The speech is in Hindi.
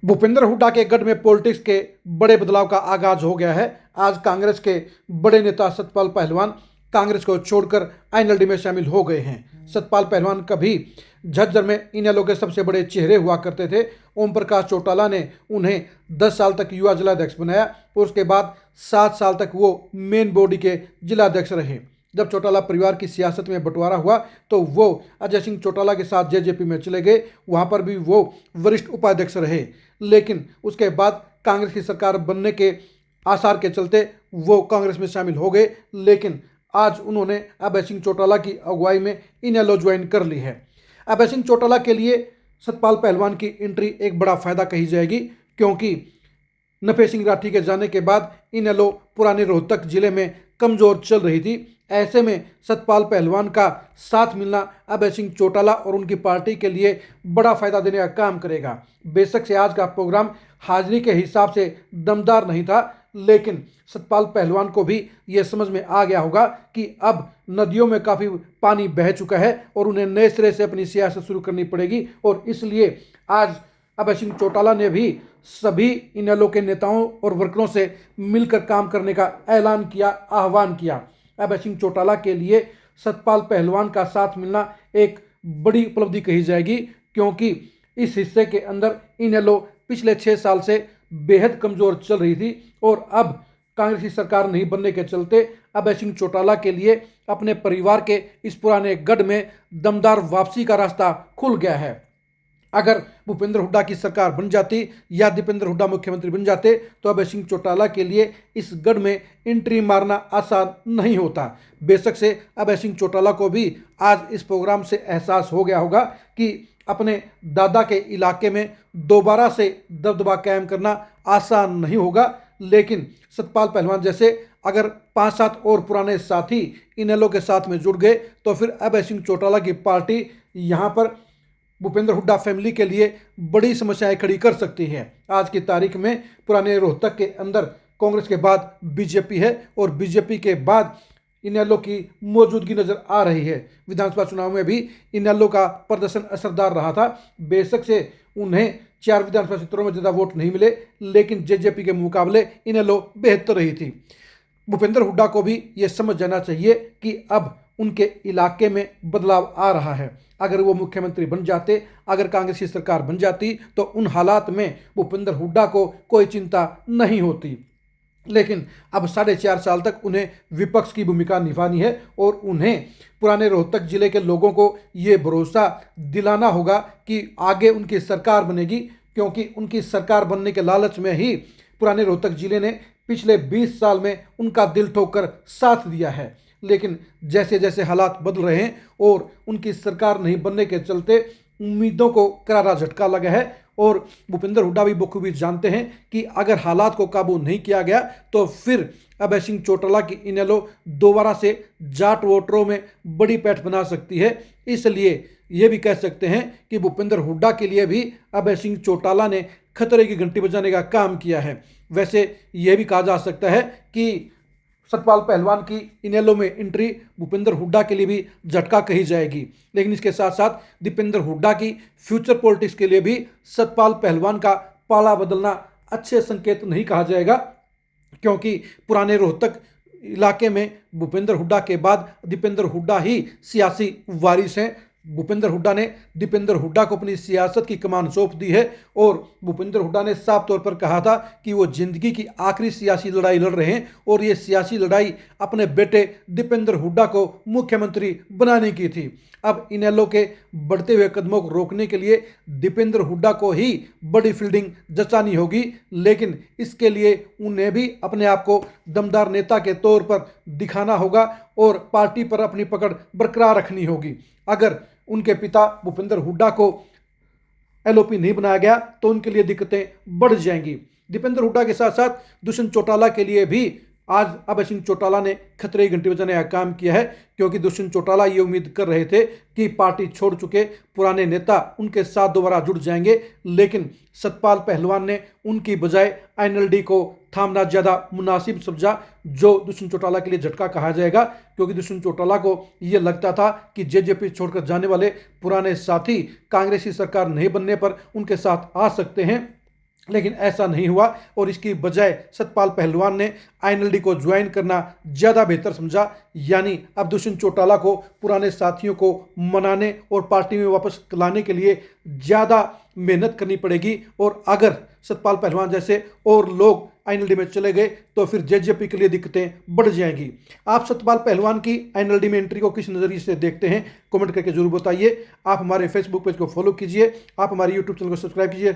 भूपेंद्र हुड्डा के गढ़ में पॉलिटिक्स के बड़े बदलाव का आगाज हो गया है। आज कांग्रेस के बड़े नेता सतपाल पहलवान कांग्रेस को छोड़कर आईएनएलडी में शामिल हो गए हैं। सतपाल पहलवान कभी झज्जर में इनेलो के सबसे बड़े चेहरे हुआ करते थे। ओम प्रकाश चौटाला ने उन्हें 10 साल तक युवा जिलाध्यक्ष बनाया और उसके बाद 7 साल तक वो मेन बॉडी के जिलाध्यक्ष रहे। जब चौटाला परिवार की सियासत में बंटवारा हुआ तो वो अजय सिंह चौटाला के साथ जेजेपी में चले गए। वहाँ पर भी वो वरिष्ठ उपाध्यक्ष रहे, लेकिन उसके बाद कांग्रेस की सरकार बनने के आसार के चलते वो कांग्रेस में शामिल हो गए। लेकिन आज उन्होंने अभय सिंह चौटाला की अगुवाई में इनेलो ज्वाइन कर ली है। अभय सिंह चौटाला के लिए सतपाल पहलवान की एंट्री एक बड़ा फायदा कही जाएगी, क्योंकि नफे सिंह राठी के जाने के बाद इनेलो पुराने रोहतक जिले में कमजोर चल रही थी। ऐसे में सतपाल पहलवान का साथ मिलना अभय सिंह चौटाला और उनकी पार्टी के लिए बड़ा फायदा देने का काम करेगा। बेशक से आज का प्रोग्राम हाजिरी के हिसाब से दमदार नहीं था, लेकिन सतपाल पहलवान को भी ये समझ में आ गया होगा कि अब नदियों में काफ़ी पानी बह चुका है और उन्हें नए सिरे से अपनी सियासत शुरू करनी पड़ेगी। और इसलिए आज अभय सिंह चौटाला ने भी सभी इनेलो के नेताओं और वर्करों से मिलकर काम करने का ऐलान किया, आह्वान किया। अभय सिंह चौटाला के लिए सतपाल पहलवान का साथ मिलना एक बड़ी उपलब्धि कही जाएगी, क्योंकि इस हिस्से के अंदर इनेलो पिछले 6 साल से बेहद कमज़ोर चल रही थी और अब कांग्रेस की सरकार नहीं बनने के चलते अभय सिंह चौटाला के लिए अपने परिवार के इस पुराने गढ़ में दमदार वापसी का रास्ता खुल गया है। अगर भूपेंद्र हुड्डा की सरकार बन जाती या दीपेंद्र हुड्डा मुख्यमंत्री बन जाते तो अभय सिंह चौटाला के लिए इस गढ़ में एंट्री मारना आसान नहीं होता। बेशक से अभय सिंह चौटाला को भी आज इस प्रोग्राम से एहसास हो गया होगा कि अपने दादा के इलाके में दोबारा से दबदबा कायम करना आसान नहीं होगा। लेकिन सतपाल पहलवान जैसे अगर 5-7 और पुराने साथी इनेलो के साथ में जुड़ गए तो फिर अभय सिंह चौटाला की पार्टी यहाँ पर भूपेंद्र हुड्डा फैमिली के लिए बड़ी समस्याएं खड़ी कर सकती है। आज की तारीख में पुराने रोहतक के अंदर कांग्रेस के बाद बीजेपी है और बीजेपी के बाद इनेलो की मौजूदगी नजर आ रही है। विधानसभा चुनाव में भी इनेलो का प्रदर्शन असरदार रहा था। बेशक से उन्हें 4 विधानसभा क्षेत्रों में ज़्यादा वोट नहीं मिले, लेकिन जेजेपी के मुकाबले इनेलो बेहतर रही थी। भूपेंद्र हुड्डा को भी ये समझ जाना चाहिए कि अब उनके इलाके में बदलाव आ रहा है। अगर वो मुख्यमंत्री बन जाते, अगर कांग्रेस की सरकार बन जाती तो उन हालात में भूपेंद्र हुड्डा को कोई चिंता नहीं होती। लेकिन अब 4.5 साल तक उन्हें विपक्ष की भूमिका निभानी है और उन्हें पुराने रोहतक जिले के लोगों को ये भरोसा दिलाना होगा कि आगे उनकी सरकार बनेगी, क्योंकि उनकी सरकार बनने के लालच में ही पुराने रोहतक जिले ने पिछले 20 साल में उनका दिल ठोककर साथ दिया है। लेकिन जैसे जैसे हालात बदल रहे हैं और उनकी सरकार नहीं बनने के चलते उम्मीदों को करारा झटका लगा है और भूपेंद्र हुड्डा भी बखूबी जानते हैं कि अगर हालात को काबू नहीं किया गया तो फिर अभय सिंह चौटाला की इनेलो दोबारा से जाट वोटरों में बड़ी पैठ बना सकती है। इसलिए ये भी कह सकते हैं कि भूपेंद्र हुड्डा के लिए भी अभय सिंह चौटाला ने खतरे की घंटी बजाने का काम किया है। वैसे यह भी कहा जा सकता है कि सतपाल पहलवान की इनेलो में एंट्री भूपेंद्र हुड्डा के लिए भी झटका कही जाएगी, लेकिन इसके साथ साथ दीपेंद्र हुड्डा की फ्यूचर पॉलिटिक्स के लिए भी सतपाल पहलवान का पाला बदलना अच्छे संकेत नहीं कहा जाएगा, क्योंकि पुराने रोहतक इलाके में भूपेंद्र हुड्डा के बाद दीपेंद्र हुड्डा ही सियासी वारिस हैं। भूपेंद्र हुड्डा ने दीपेंद्र हुड्डा को अपनी सियासत की कमान सौंप दी है और भूपेंद्र हुड्डा ने साफ तौर पर कहा था कि वो जिंदगी की आखिरी सियासी लड़ाई लड़ रहे हैं और ये सियासी लड़ाई अपने बेटे दीपेंद्र हुड्डा को मुख्यमंत्री बनाने की थी। अब इनेलो के बढ़ते हुए कदमों को रोकने के लिए दीपेंद्र हुड्डा को ही बड़ी फील्डिंग जचानी होगी, लेकिन इसके लिए उन्हें भी अपने आप को दमदार नेता के तौर पर दिखाना होगा और पार्टी पर अपनी पकड़ बरकरार रखनी होगी। अगर उनके पिता भूपेंद्र हुड्डा को एलओपी नहीं बनाया गया तो उनके लिए दिक्कतें बढ़ जाएंगी। दीपेंद्र हुड्डा के साथ साथ दुष्यंत चौटाला के लिए भी आज अभय सिंह चौटाला ने खतरे की घंटी बजाने का काम किया है, क्योंकि दुष्यंत चौटाला ये उम्मीद कर रहे थे कि पार्टी छोड़ चुके पुराने नेता उनके साथ दोबारा जुड़ जाएंगे, लेकिन सतपाल पहलवान ने उनकी बजाय आईएनएलडी को थामना ज़्यादा मुनासिब समझा, जो दुष्यंत चौटाला के लिए झटका कहा जाएगा, क्योंकि दुष्यंत चौटाला को ये लगता था कि जेजेपी छोड़कर जाने वाले पुराने साथी कांग्रेस की सरकार नहीं बनने पर उनके साथ आ सकते हैं। लेकिन ऐसा नहीं हुआ और इसकी बजाय सतपाल पहलवान ने आईएनएलडी को ज्वाइन करना ज़्यादा बेहतर समझा। यानी अब दुष्यंत चौटाला को पुराने साथियों को मनाने और पार्टी में वापस लाने के लिए ज़्यादा मेहनत करनी पड़ेगी। और अगर सतपाल पहलवान जैसे और लोग आईएनएलडी में चले गए तो फिर जेजेपी के लिए दिक्कतें बढ़ जाएंगी। आप सतपाल पहलवान की आईएनएलडी में एंट्री को किस नज़रिए से देखते हैं, कमेंट करके जरूर बताइए। आप हमारे फेसबुक पेज को फॉलो कीजिए, आप हमारे यूट्यूब चैनल को सब्सक्राइब कीजिए।